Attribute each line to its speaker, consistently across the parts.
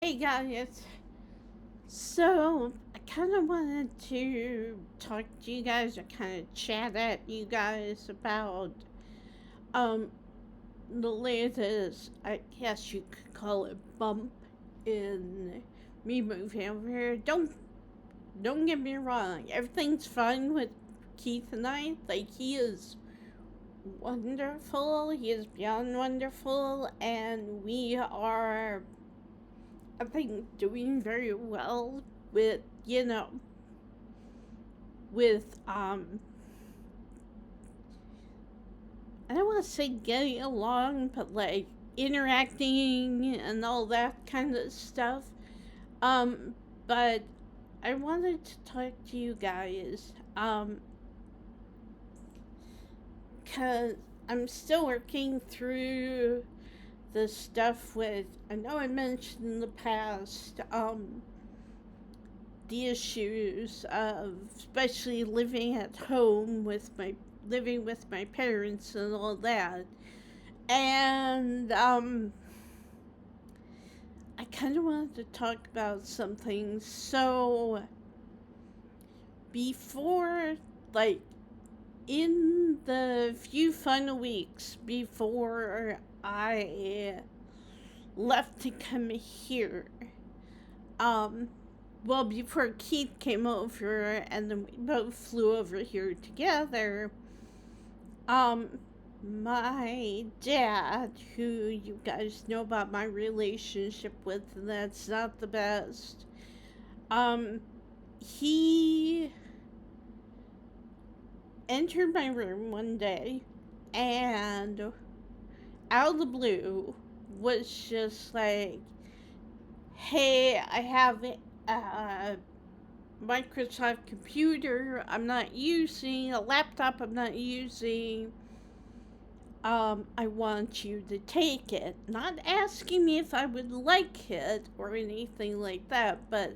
Speaker 1: Hey guys, so I kind of wanted to talk to you guys or kind of chat at you guys about um the latest, I guess you could call it bump in me moving over here. Don't get me wrong, everything's fine with Keith and I. Like, he is wonderful, he is beyond wonderful, and we are, I think, doing very well with, with I don't want to say getting along, but like interacting and all that kind of stuff. Um, but I wanted to talk to you guys cuz I'm still working through the stuff with, I know I mentioned in the past the issues of especially living with my parents and all that. And I kind of wanted to talk about something. So before, like, in the few final weeks before I left to come here, um, well, before Keith came over and then we both flew over here together, um, my dad, who you guys know about my relationship with, and that's not the best, um, he entered my room one day and out of the blue was just like, hey, I have a Microsoft computer I'm not using, a laptop I'm not using. I want you to take it. Not asking me if I would like it or anything like that, but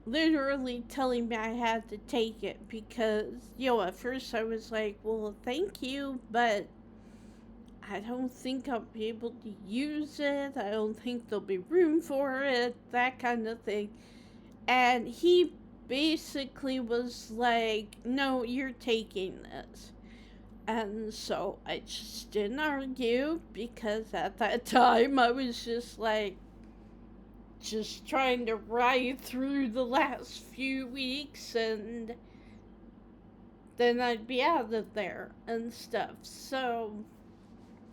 Speaker 1: literally telling me I had to take it because, at first I was like, well, thank you, but I don't think I'll be able to use it. I don't think there'll be room for it, that kind of thing. And he basically was like, no, you're taking this. And so I just didn't argue because at that time I was just like, just trying to ride through the last few weeks and then I'd be out of there and stuff. So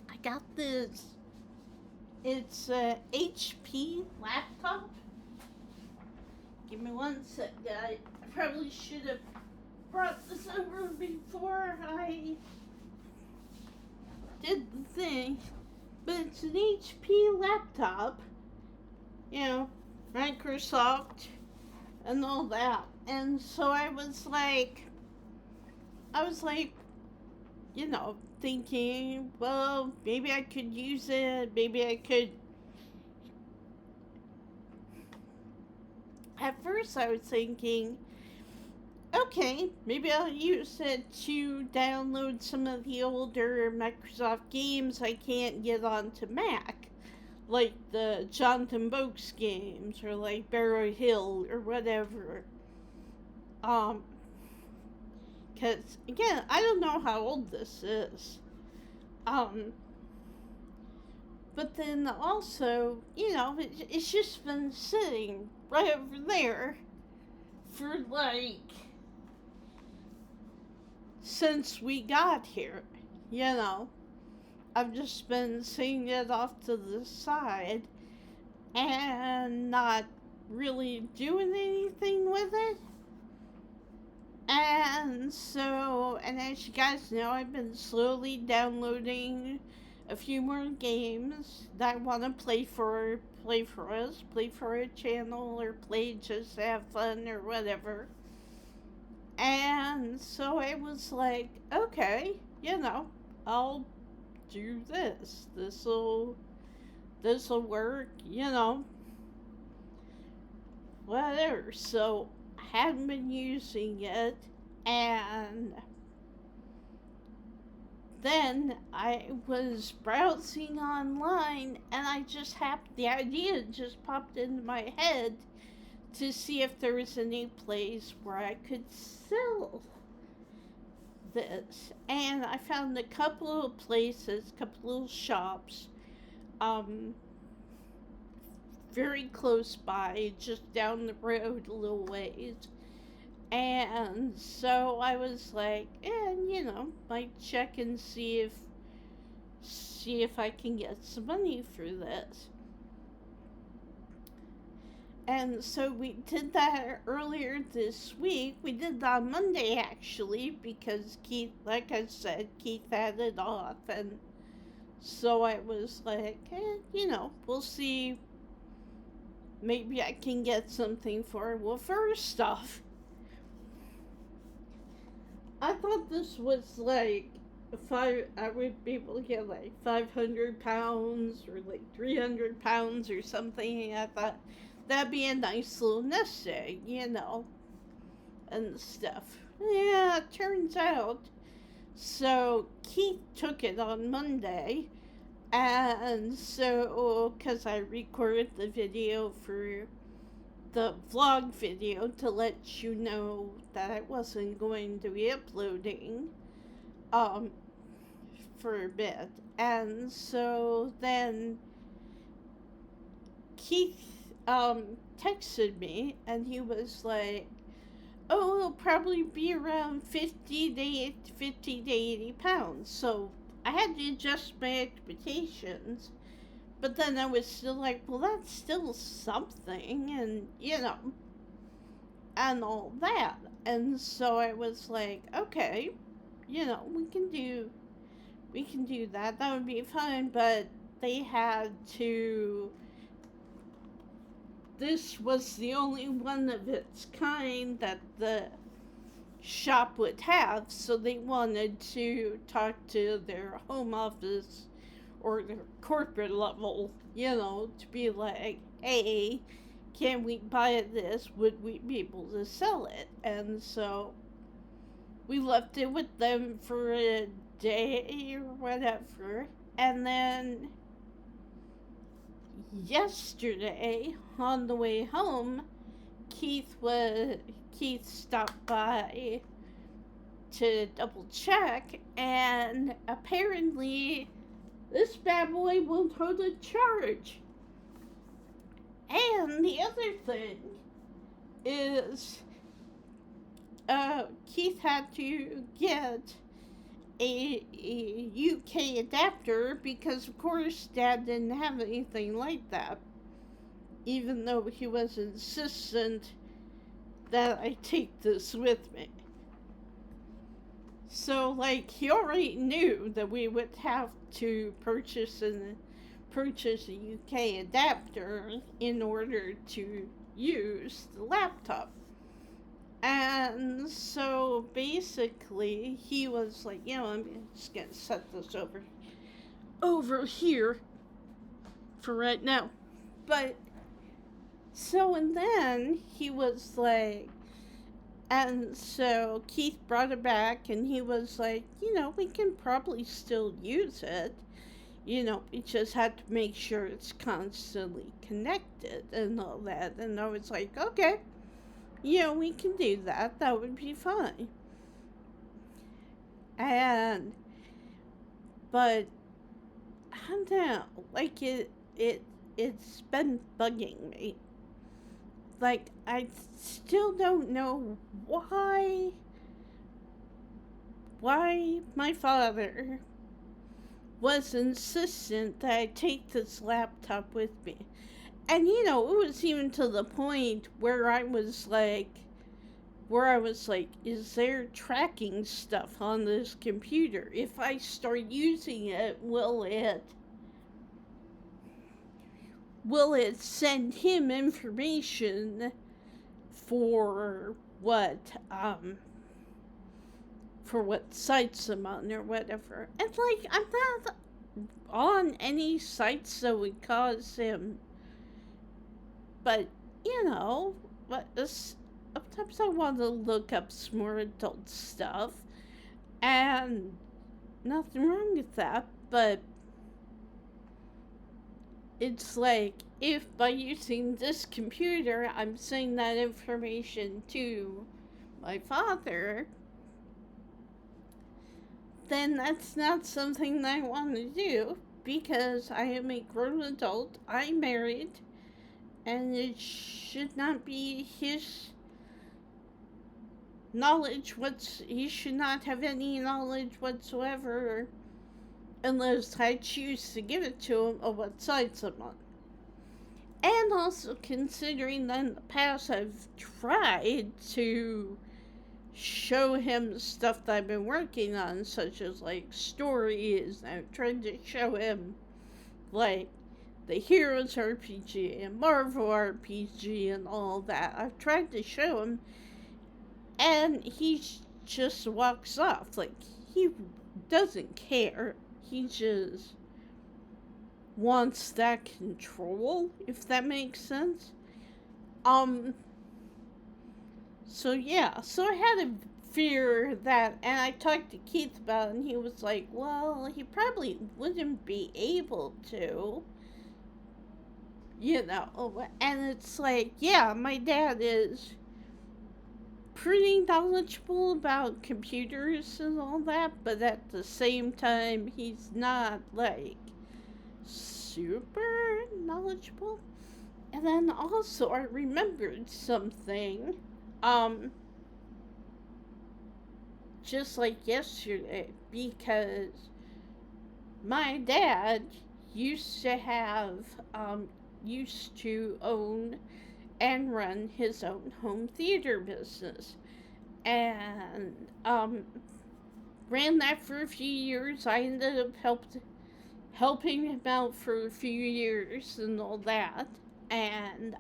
Speaker 1: I got this. It's a HP laptop. Give me one sec, guys. I probably should have brought this over before I did the thing. But it's an HP laptop. You know, Microsoft and all that. And so I was like, thinking, well, maybe I could use it. Maybe I could. At first, I was thinking, okay, maybe I'll use it to download some of the older Microsoft games I can't get onto Mac, like the Jonathan Boakes games or like Barrow Hill or whatever. Um, because again, I don't know how old this is. Um, but then also, it's just been sitting right over there for like since we got here. You know, I've just been seeing it off to the side and not really doing anything with it. And as you guys know, I've been slowly downloading a few more games that I want to play for us, play for a channel, or play just to have fun or whatever. And so I was like, okay, I'll do this. This'll work, whatever. So I hadn't been using it, and then I was browsing online and I just happened, the idea just popped into my head to see if there was any place where I could sell this. And I found a couple of places, a couple little shops, um, very close by, just down the road a little ways. And so I was like, might check and see if I can get some money for this. And so we did that earlier this week. We did that on Monday actually because Keith, like I said, Keith had it off, and so I was like, we'll see. Maybe I can get something for it. Well, first off, I thought this was like I would be able to get like 500 pounds or like 300 pounds or something. I thought that'd be a nice little nest egg, and stuff. Yeah, it turns out. So Keith took it on Monday, and so, because I recorded the video for the vlog video to let you know that I wasn't going to be uploading for a bit. And so then Keith texted me and he was like, oh, it'll probably be around 50 to 80 pounds. So I had to adjust my expectations. But then I was still like, well, that's still something, and, and all that. And so I was like, okay, we can do that. That would be fine, but they had to, this was the only one of its kind that the shop would have, so they wanted to talk to their home office or their corporate level, to be like, hey, can we buy this? Would we be able to sell it? And so we left it with them for a day or whatever. And then yesterday, on the way home, Keith stopped by to double check, and apparently this bad boy won't hold a charge. And the other thing is, Keith had to get a UK adapter because, of course, Dad didn't have anything like that. Even though he was insistent that I take this with me. So, like, he already knew that we would have to purchase a UK adapter in order to use the laptop. And so basically he was like, I'm just gonna set this over here for right now. But so, and then he was like, and so Keith brought it back and he was like, we can probably still use it. We just had to make sure it's constantly connected and all that. And I was like, okay, we can do that. That would be fine. But I don't know, like it's been bugging me. Like, I still don't know why my father was insistent that I take this laptop with me. And, it was even to the point where I was like, is there tracking stuff on this computer? If I start using it, will it send him information for what sites I'm on or whatever? And like, I'm not on any sites that would cause him, but sometimes I want to look up some more adult stuff, and nothing wrong with that, but it's like if by using this computer I'm sending that information to my father, then that's not something that I want to do because I am a grown adult, I'm married, and it should not be his knowledge he should not have any knowledge whatsoever unless I choose to give it to him of what sides I'm on. And also considering that in the past I've tried to show him stuff that I've been working on, such as like stories. I've tried to show him like the Heroes RPG and Marvel RPG and all that. I've tried to show him, and he just walks off. Like, he doesn't care. He just wants that control, if that makes sense. So yeah, so I had a fear that, and I talked to Keith about it, and he was like, well, he probably wouldn't be able to, and it's like, yeah, my dad is pretty knowledgeable about computers and all that, but at the same time, he's not, like, super knowledgeable. And then also, I remembered something, just like yesterday, because my dad used to own and run his own home theater business, and ran that for a few years. I ended up helping him out for a few years and all that, and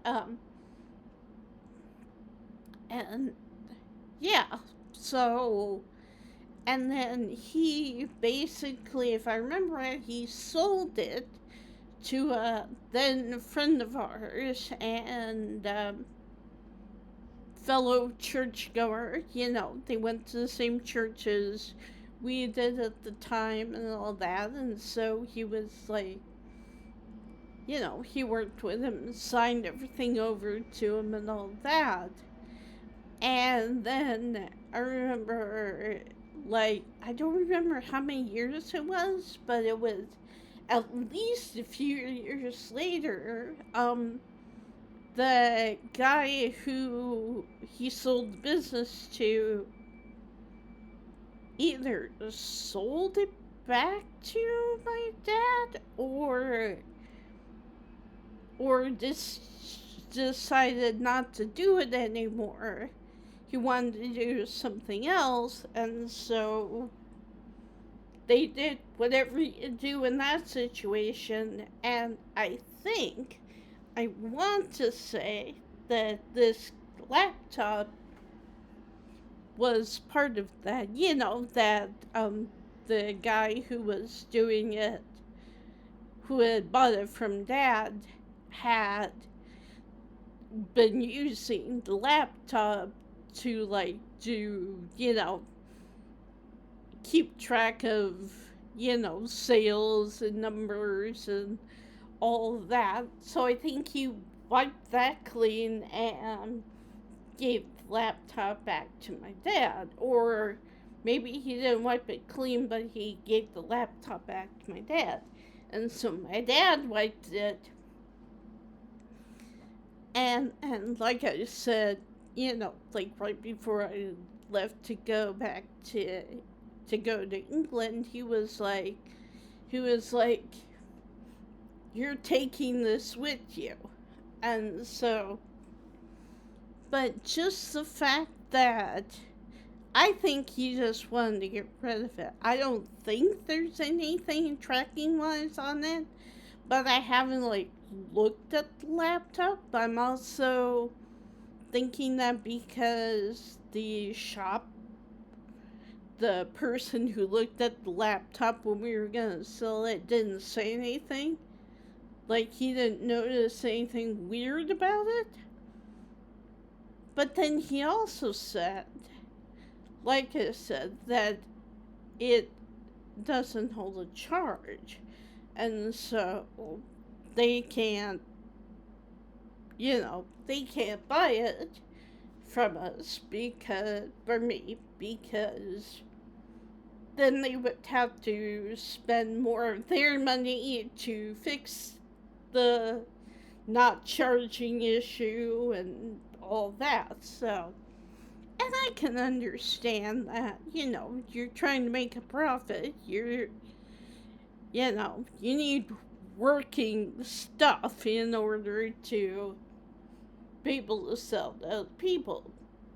Speaker 1: yeah, so, and then he basically, if I remember right, he sold it to a then friend of ours and fellow churchgoer. They went to the same church as we did at the time and all that, and so he was like, he worked with him, signed everything over to him and all that. And then I remember, like, I don't remember how many years it was, but it was at least a few years later, the guy who he sold the business to either sold it back to my dad or just decided not to do it anymore. He wanted to do something else, and so they did whatever you do in that situation. And I want to say that this laptop was part of that. That the guy who was doing it, who had bought it from Dad, had been using the laptop to, like, do, keep track of, sales and numbers and all that. So I think he wiped that clean and gave the laptop back to my dad. Or maybe he didn't wipe it clean, but he gave the laptop back to my dad. And so my dad wiped it. And like I said, like right before I left to go back to go to England, he was like, you're taking this with you. And so, but just the fact that I think he just wanted to get rid of it. I don't think there's anything tracking wise on it, but I haven't, like, looked at the laptop. I'm also thinking that because the person who looked at the laptop when we were gonna sell it didn't say anything. Like, he didn't notice anything weird about it. But then he also said, like I said, that it doesn't hold a charge. And so they can't, they can't buy it from us for me, because then they would have to spend more of their money to fix the not charging issue and all that. So, and I can understand that, you're trying to make a profit. You need working stuff in order to be able to sell to other people.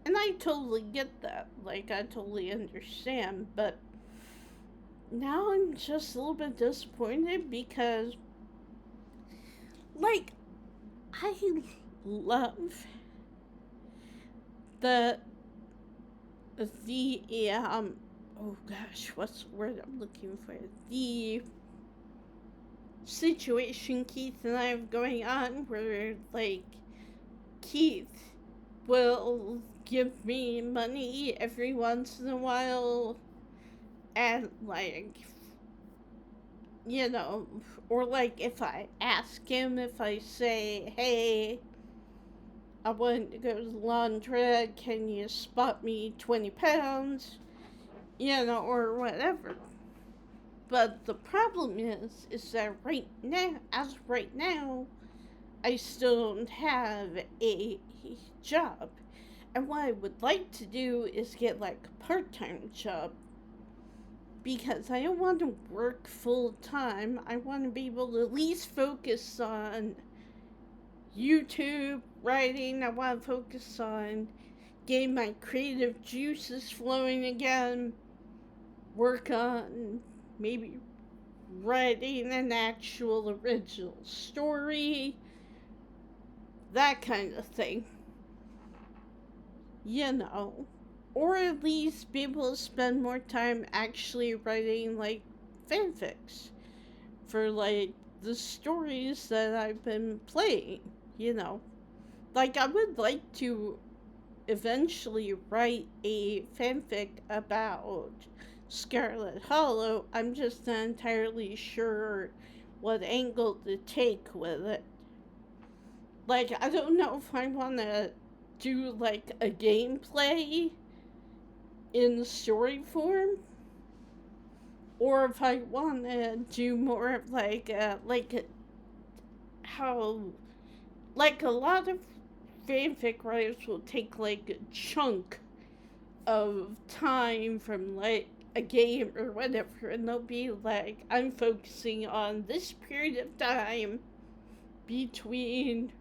Speaker 1: And I totally get that. Like, I totally understand. But now I'm just a little bit disappointed because, like, I love the oh gosh, what's the word I'm looking for? The situation Keith and I have going on where, like, Keith will give me money every once in a while, and, like, or, like, if I ask him, if I say, hey, I want to go to the laundrette, can you spot me 20 pounds, or whatever. But the problem is that as of right now, I still don't have a job. And what I would like to do is get, like, a part-time job, because I don't want to work full-time. I want to be able to at least focus on YouTube, writing. I want to focus on getting my creative juices flowing again, work on maybe writing an actual original story, that kind of thing. Or at least be able to spend more time actually writing, like, fanfics for, like, the stories that I've been playing, Like, I would like to eventually write a fanfic about Scarlet Hollow. I'm just not entirely sure what angle to take with it. Like, I don't know if I want to do, like, a gameplay in story form, or if I want to do more of, like, how, like, a lot of fanfic writers will take, like, a chunk of time from, like, a game or whatever, and they'll be like, I'm focusing on this period of time between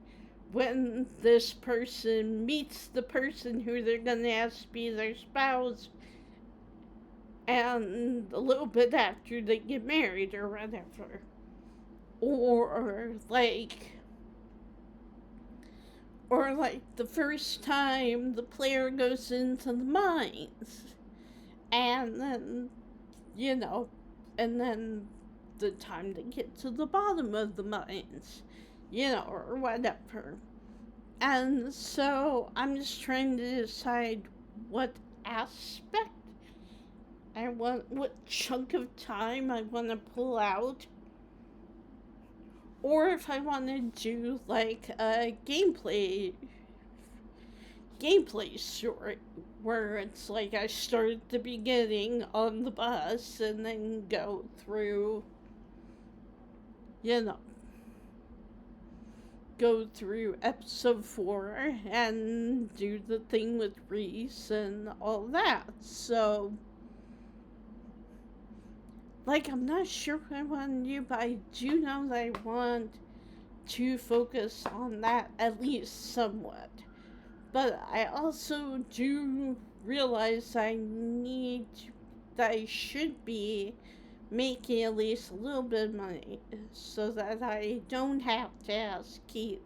Speaker 1: when this person meets the person who they're gonna ask to be their spouse and a little bit after they get married or whatever. Or like the first time the player goes into the mines, and then, and then the time to get to the bottom of the mines, or whatever. And so I'm just trying to decide what aspect what chunk of time I want to pull out, or if I want to do, like, a gameplay story where it's like I start at the beginning on the bus and then go through, go through episode 4 and do the thing with Reese and all that. So, like, I'm not sure what I want to do, but I do know that I want to focus on that at least somewhat. But I also do realize that I should be making at least a little bit of money so that I don't have to ask Keith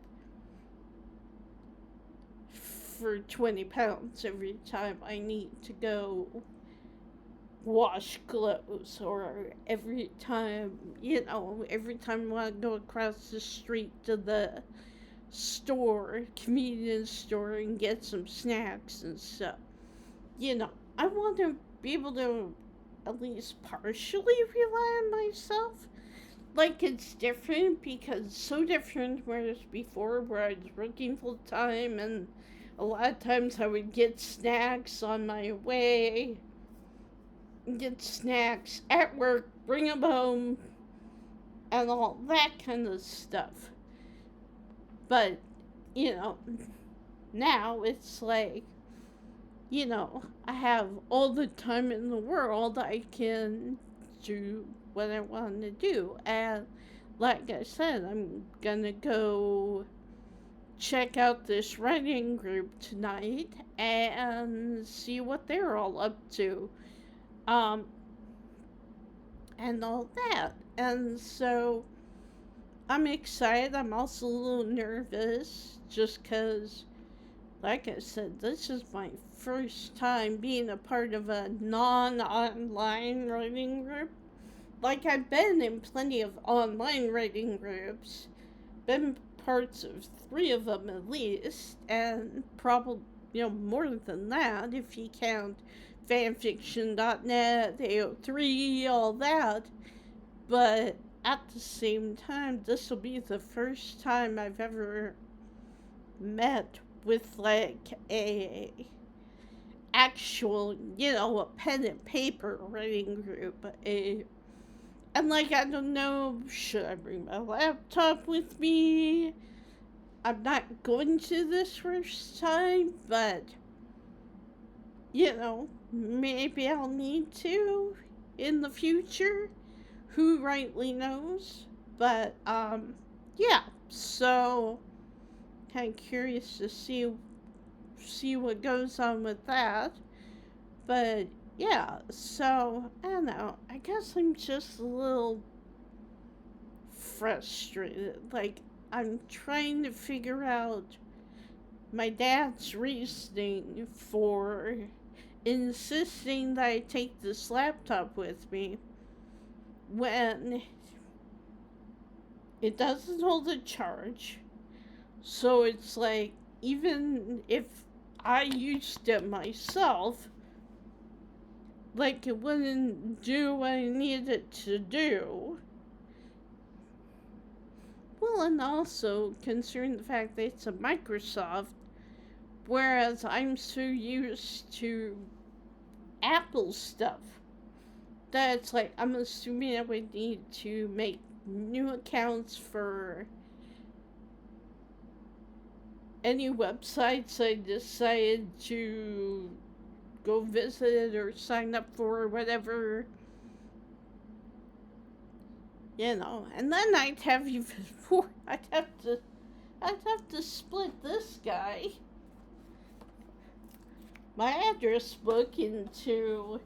Speaker 1: for 20 pounds every time I need to go wash clothes, or every time I want to go across the street to the convenience store, and get some snacks and stuff. I want to be able to at least partially rely on myself. Like, it's different because it's so different whereas before where I was working full time and a lot of times I would get snacks on my way, get snacks at work, bring them home, and all that kind of stuff. But, you know, now it's like, I have all the time in the world. I can do what I want to do. And like I said, I'm gonna go check out this writing group tonight and see what they're all up to. Um, and all that. And so I'm excited. I'm also a little nervous just because, like I said, this is my first time being a part of a non online writing group. Like, I've been in plenty of online writing groups, been parts of 3 of them at least, and probably, more than that if you count fanfiction.net, AO3, all that. But at the same time, this will be the first time I've ever met with like a actual, a pen and paper writing group. And like, I don't know, should I bring my laptop with me? I'm not going to this first time, but maybe I'll need to in the future. Who rightly knows? But yeah. So kind of curious to see what goes on with that. But yeah, so I don't know. I guess I'm just a little frustrated. Like, I'm trying to figure out my dad's reasoning for insisting that I take this laptop with me when it doesn't hold a charge. So it's like, even if I used it myself, like, it wouldn't do what I needed it to do. Well, and also considering the fact that it's a Microsoft, whereas I'm so used to Apple stuff that it's like, I'm assuming I would need to make new accounts for any websites I decided to go visit or sign up for or whatever. And then I'd have even more. I'd have to split this guy, my address book, into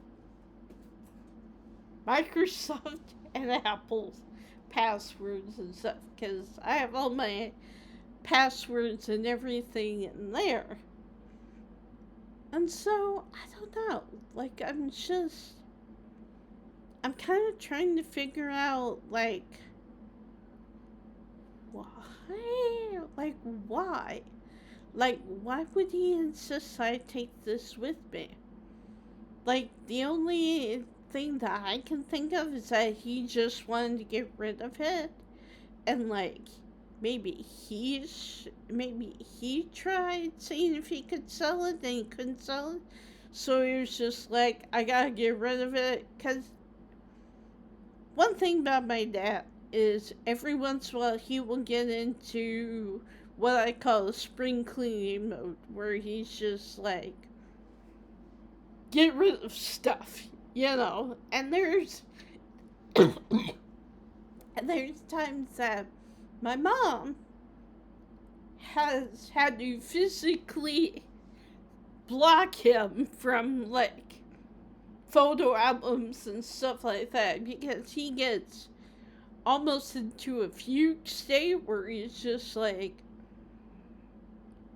Speaker 1: Microsoft and Apple's passwords and stuff, because I have all my passwords and everything in there. And so, I don't know. Like, I'm kind of trying to figure out, like, why? Like, why? Like, why would he insist I take this with me? Like, the only thing that I can think of is that he just wanted to get rid of it. And, like, maybe he tried seeing if he could sell it and he couldn't sell it. So he was just like, I gotta get rid of it. Because one thing about my dad is every once in a while he will get into what I call a spring cleaning mode, where he's just like, get rid of stuff, and there's times that my mom has had to physically block him from, like, photo albums and stuff like that, because he gets almost into a fugue state where he's just like,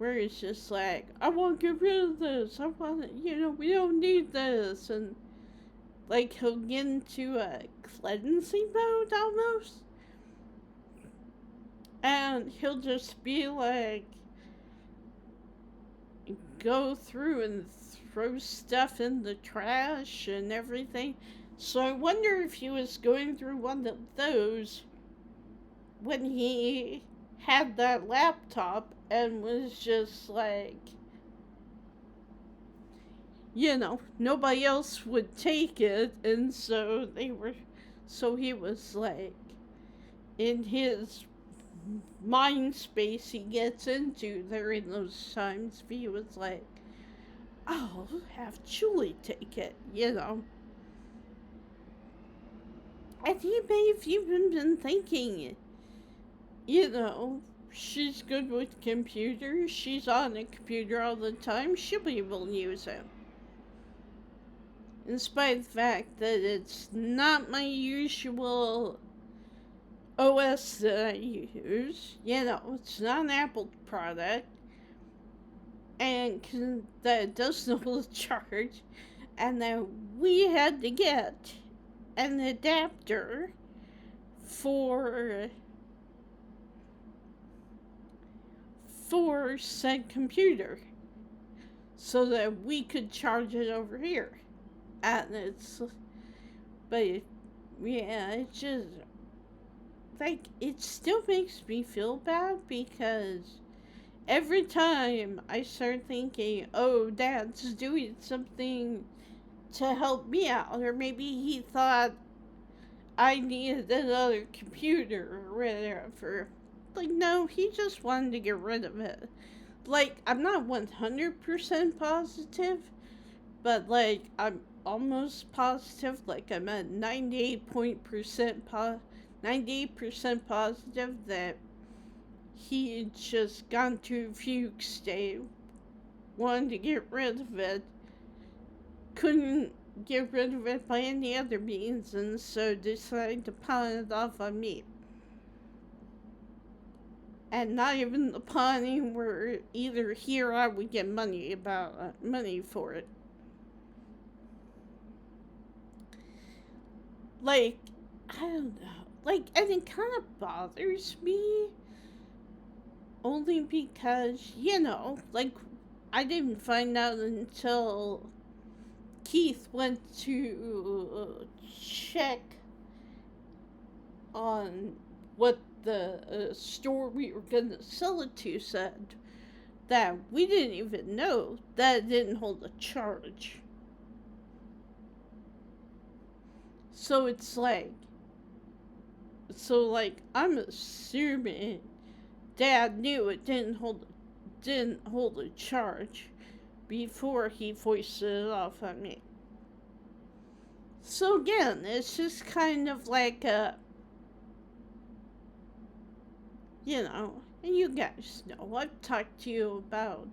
Speaker 1: I want to get rid of this, I want to, we don't need this, and, like, he'll get into a cleansing mode almost, and he'll just be like, go through and throw stuff in the trash and everything. So I wonder if he was going through one of those when he had that laptop and was just like, nobody else would take it, and so he was like, in his mind space he gets into during those times, he was like, I'll have Julie take it. And he may have even been thinking, you know, she's good with computers, she's on a computer all the time, she'll be able to use it. In spite of the fact that it's not my usual OS that I use, it's not an Apple product, and that it doesn't hold a charge, and that we had to get an adapter for said computer so that we could charge it over here. And it just, like, it still makes me feel bad because every time I start thinking, oh, Dad's doing something to help me out, or maybe he thought I needed another computer or whatever. Like, no, he just wanted to get rid of it. Like, I'm not 100% positive, but, like, I'm almost positive. Like, I'm at 98% positive that he had just gone to a fugue state, wanted to get rid of it, couldn't get rid of it by any other means, and so decided to pawn it off on me. And not even the pawning where either he or I would get money for it. Like, I don't know. Like, and it kind of bothers me only because, like, I didn't find out until Keith went to check on what the store we were gonna sell it to said, that we didn't even know that it didn't hold a charge. So it's like, I'm assuming Dad knew it didn't hold a charge before he foisted it off on me. So again, it's just kind of like and you guys know, I've talked to you about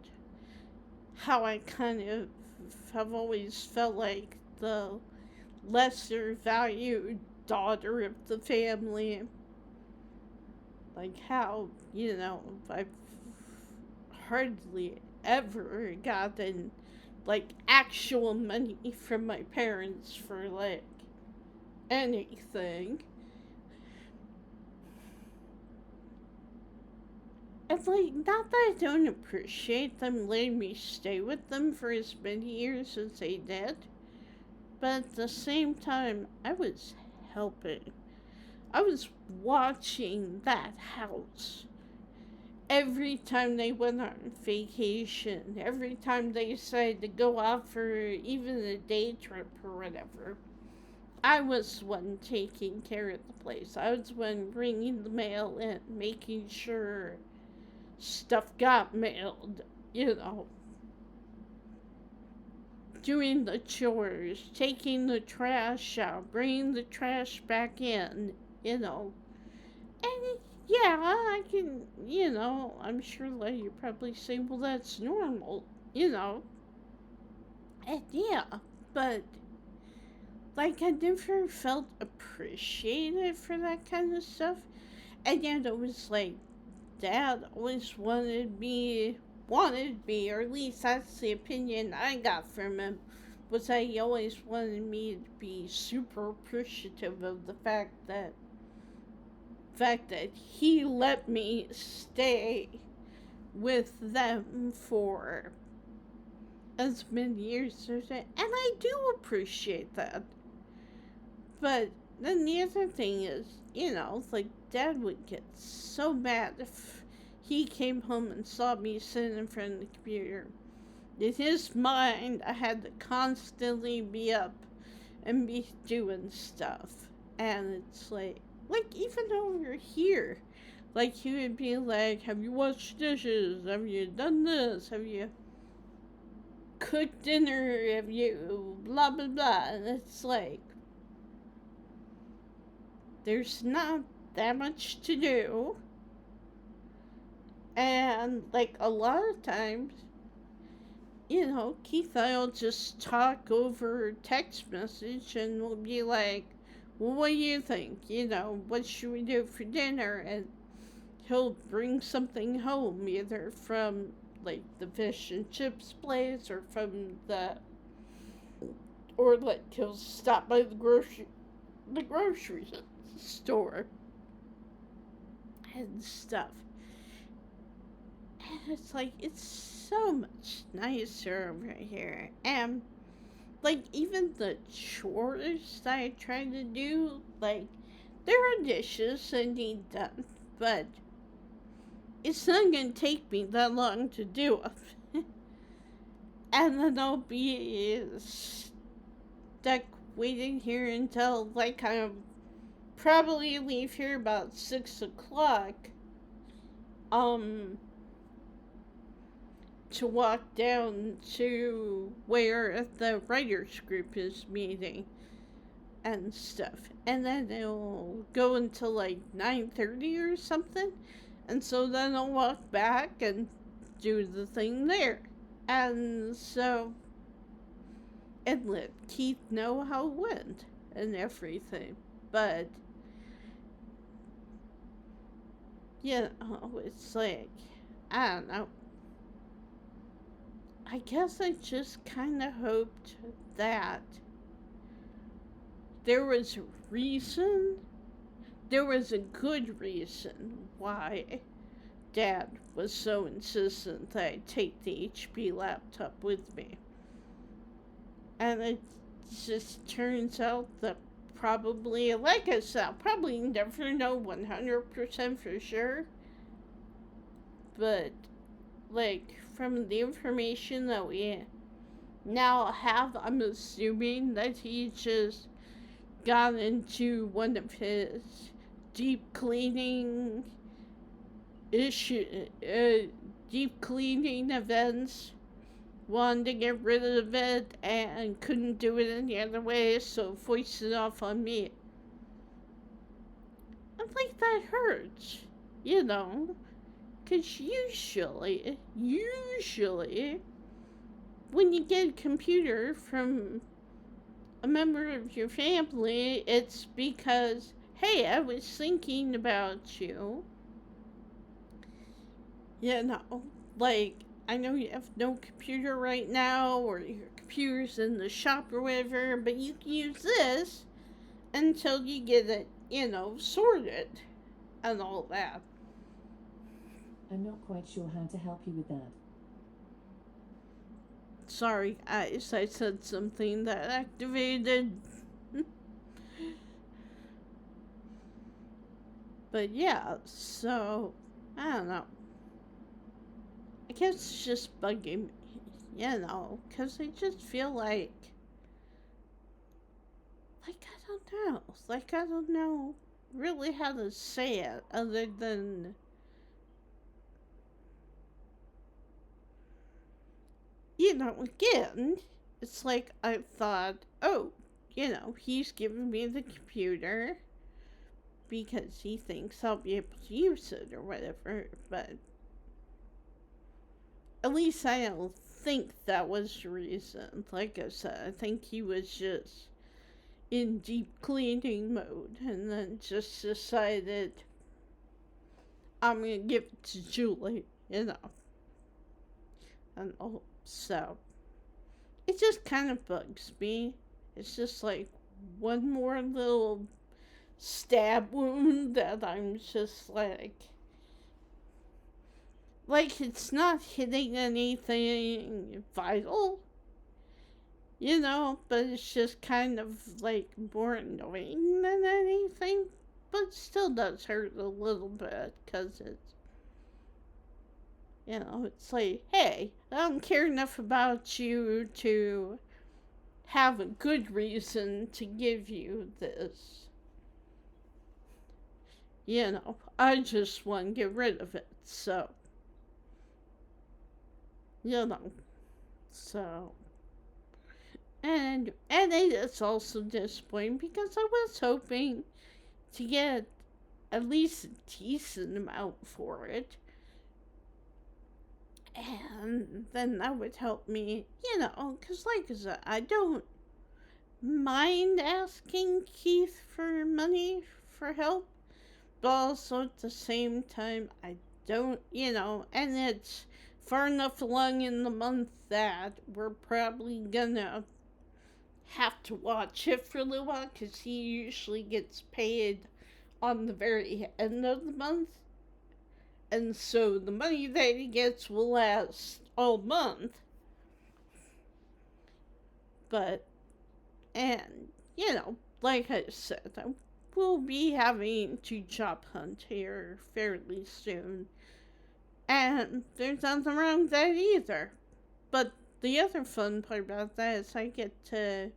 Speaker 1: how I kind of have always felt like the lesser valued daughter of the family. Like how, I've hardly ever gotten, like, actual money from my parents for, like, anything. It's like, not that I don't appreciate them letting me stay with them for as many years as they did, but at the same time, I was helping. I was watching that house every time they went on vacation, every time they decided to go out for even a day trip or whatever. I was the one taking care of the place. I was the one bringing the mail in, making sure stuff got mailed, doing the chores, taking the trash out, bringing the trash back in, And yeah, I can, I'm sure like you probably say, well, that's normal, And yeah, but like I never felt appreciated for that kind of stuff. And yet it was like Dad always wanted me, or at least that's the opinion I got from him, was that he always wanted me to be super appreciative of the fact that he let me stay with them for as many years as and I do appreciate that. But then the other thing is, like Dad would get so mad if he came home and saw me sitting in front of the computer. In his mind, I had to constantly be up and be doing stuff. And it's like even over here, like he would be like, "Have you washed dishes? Have you done this? Have you cooked dinner? Have you blah blah blah?" And it's like there's not that much to do. And like a lot of times, Keith and I'll just talk over text message and we'll be like, "Well, what do you think? What should we do for dinner?" And he'll bring something home, either from like the fish and chips place or or like he'll stop by the grocery store and stuff. And it's like, it's so much nicer over here. And like even the chores that I try to do, like there are dishes that need done, but it's not gonna take me that long to do it. And then I'll be stuck waiting here until like I'll probably leave here about 6 o'clock. Um, to walk down to where the writers group is meeting and stuff. And then it'll go until like 9:30 or something. And so then I'll walk back and do the thing there. And so, and let Keith know how it went and everything. But, it's like, I don't know. I guess I just kind of hoped that there was a reason, there was a good reason why Dad was so insistent that I take the HP laptop with me. And it just turns out that probably, like I said, I'll probably never know 100% for sure. But, like, from the information that we now have, I'm assuming that he just got into one of his deep cleaning deep cleaning events, wanted to get rid of it and couldn't do it any other way, so foisted it off on me. I'm like, that hurts, because usually, when you get a computer from a member of your family, it's because, hey, I was thinking about you. Like, I know you have no computer right now, or your computer's in the shop or whatever, but you can use this until you get it, sorted and all that.
Speaker 2: I'm not quite sure how to help you with that.
Speaker 1: Sorry, guys, I said something that activated. But yeah, so, I don't know. I guess it's just bugging me, because I just feel like I don't know really how to say it other than, again, it's like I thought, oh, he's giving me the computer because he thinks I'll be able to use it or whatever, but at least I don't think that was the reason. Like I said, I think he was just in deep cleaning mode and then just decided I'm gonna give it to Julie, And so it just kind of bugs me. It's just like one more little stab wound that I'm just like it's not hitting anything vital. but it's just kind of like more annoying than anything, but still does hurt a little bit because it's like, hey, I don't care enough about you to have a good reason to give you this. I just want to get rid of it. So, you know, so. And it's also disappointing because I was hoping to get at least a decent amount for it. And then that would help me, because like I said, I don't mind asking Keith for money for help, but also at the same time, I don't, and it's far enough along in the month that we're probably gonna have to watch it for a little while because he usually gets paid on the very end of the month. And so the money that he gets will last all month. But, and, like I said, I will be having to job hunt here fairly soon. And there's nothing wrong with that either. But the other fun part about that is I get to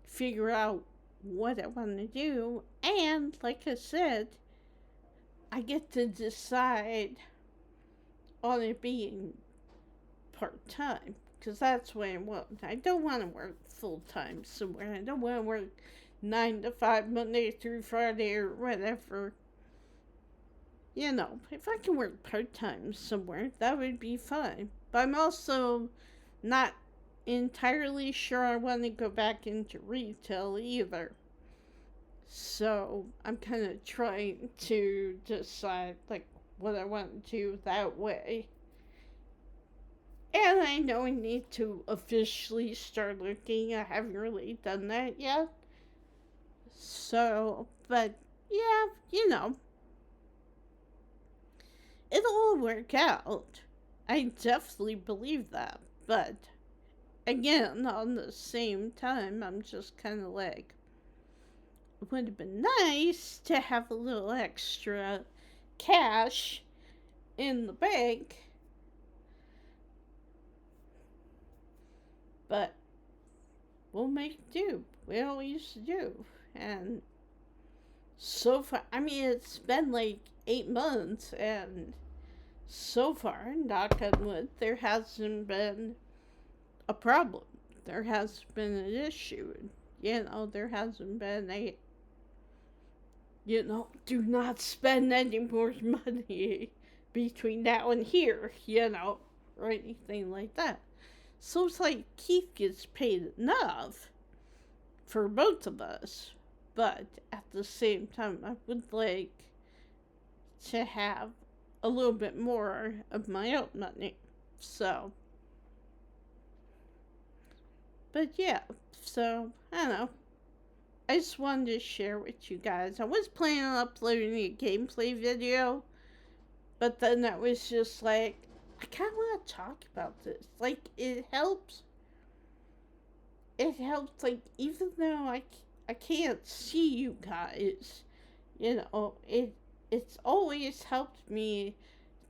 Speaker 1: figure out what I want to do. And, like I said, I get to decide on it being part-time, because that's what I want. I don't want to work full-time somewhere. I don't want to work 9 to 5 Monday through Friday or whatever. If I can work part-time somewhere, that would be fine. But I'm also not entirely sure I want to go back into retail either. So I'm kind of trying to decide what I want to do that way. And I know I need to officially start looking. I haven't really done that yet. So, but yeah, it'll all work out. I definitely believe that. But again, on the same time, I'm just kind of like, it would have been nice to have a little extra cash in the bank. But we'll make do. We always do. And so far, it's been like 8 months, and so far, knock on wood, there hasn't been a problem. There hasn't been an issue. There hasn't been a do not spend any more money between now and here, or anything like that. So it's like Keith gets paid enough for both of us, but at the same time, I would like to have a little bit more of my own money. So, but yeah, so I don't know. I just wanted to share with you guys. I was planning on uploading a gameplay video, but then I was just like, I kind of want to talk about this. It helps. It helps, even though I can't see you guys, it's always helped me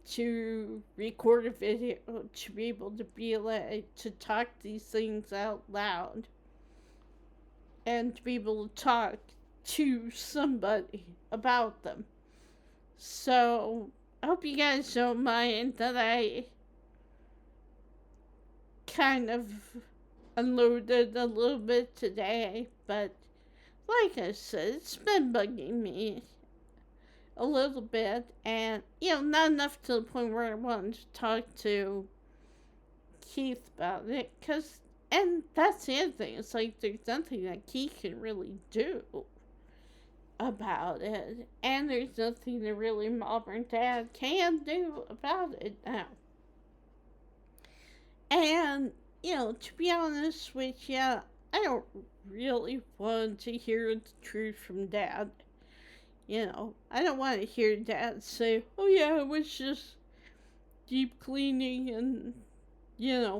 Speaker 1: to record a video, to be able to to talk these things out loud. And to be able to talk to somebody about them. So, I hope you guys don't mind that I kind of unloaded a little bit today, but like I said, it's been bugging me a little bit, and not enough to the point where I wanted to talk to Keith about it, and that's the other thing. It's like there's nothing that Keith can really do about it. And there's nothing that really Mom or Dad can do about it now. And, to be honest with you, I don't really want to hear the truth from Dad. I don't want to hear Dad say, oh yeah, it was just deep cleaning and,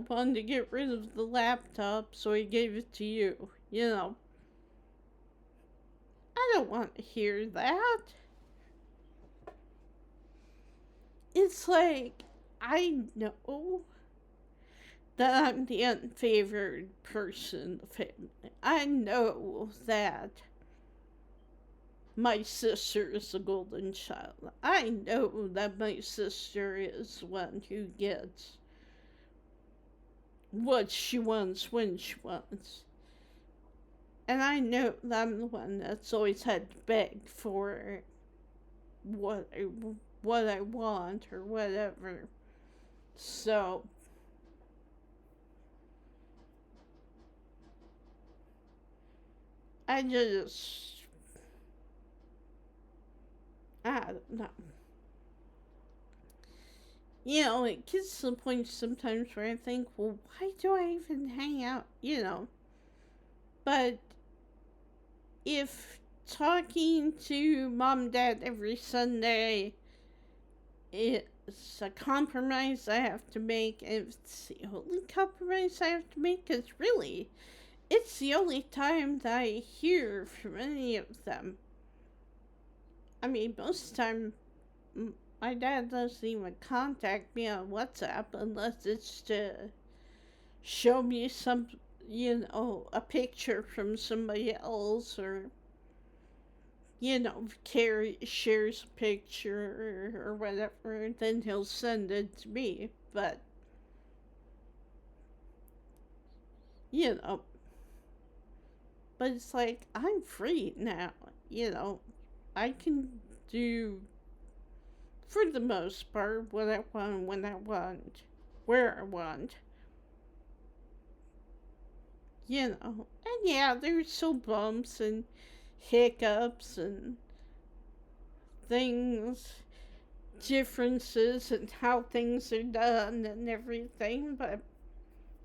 Speaker 1: wanted to get rid of the laptop, so he gave it to you. I don't want to hear that. It's like, I know that I'm the unfavored person in the family. I know that my sister is the golden child. I know that my sister is the one who gets what she wants when she wants. And I know that I'm the one that's always had to beg for what I want or whatever. So I don't know. It gets to the point sometimes where I think, well, why do I even hang out? But if talking to mom and dad every Sunday is a compromise I have to make, and if it's the only compromise I have to make, because really, it's the only time that I hear from any of them. I mean, most of the time, my dad doesn't even contact me on WhatsApp unless it's to show me a picture from somebody else, or, Carrie shares a picture or whatever, then he'll send it to me. But, but it's like, I'm free now, I can do, for the most part, what I want, when I want, where I want. And yeah, there's still bumps and hiccups and things, differences in how things are done and everything, but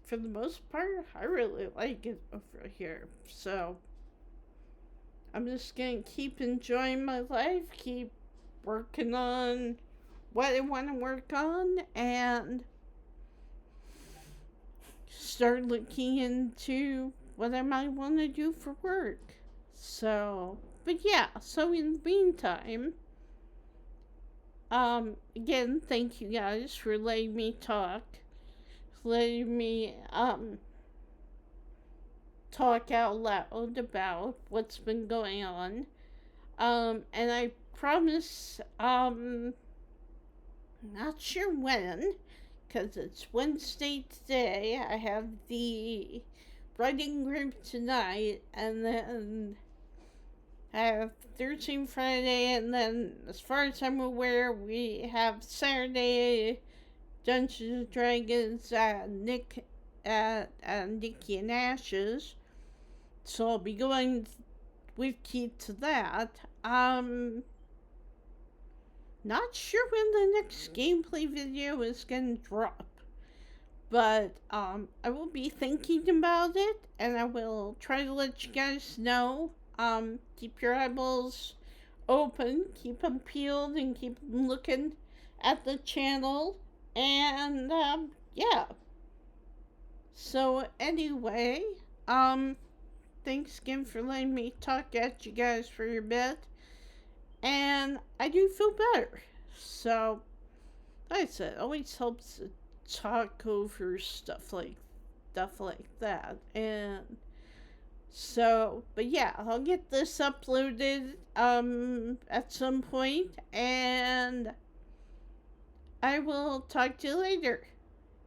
Speaker 1: for the most part, I really like it over here. So I'm just gonna keep enjoying my life, keep working on what I want to work on, and start looking into what I might want to do for work. So, but yeah, so in the meantime, again, thank you guys for letting me talk, letting me, talk out loud about what's been going on. And I promise, not sure when, because it's Wednesday today. I have the writing group tonight, and then I have Thursday and Friday, and then, as far as I'm aware, we have Saturday Dungeons and Dragons at Nikki and Ash's. So I'll be going with Keith to that. Not sure when the next gameplay video is gonna drop, but I will be thinking about it, and I will try to let you guys know. Keep your eyeballs open, keep them peeled, and keep them looking at the channel, and yeah. So anyway, thanks again for letting me talk at you guys for a bit. And I do feel better. So, like I said, it always helps to talk over stuff like that. And so, but yeah, I'll get this uploaded at some point, and I will talk to you later.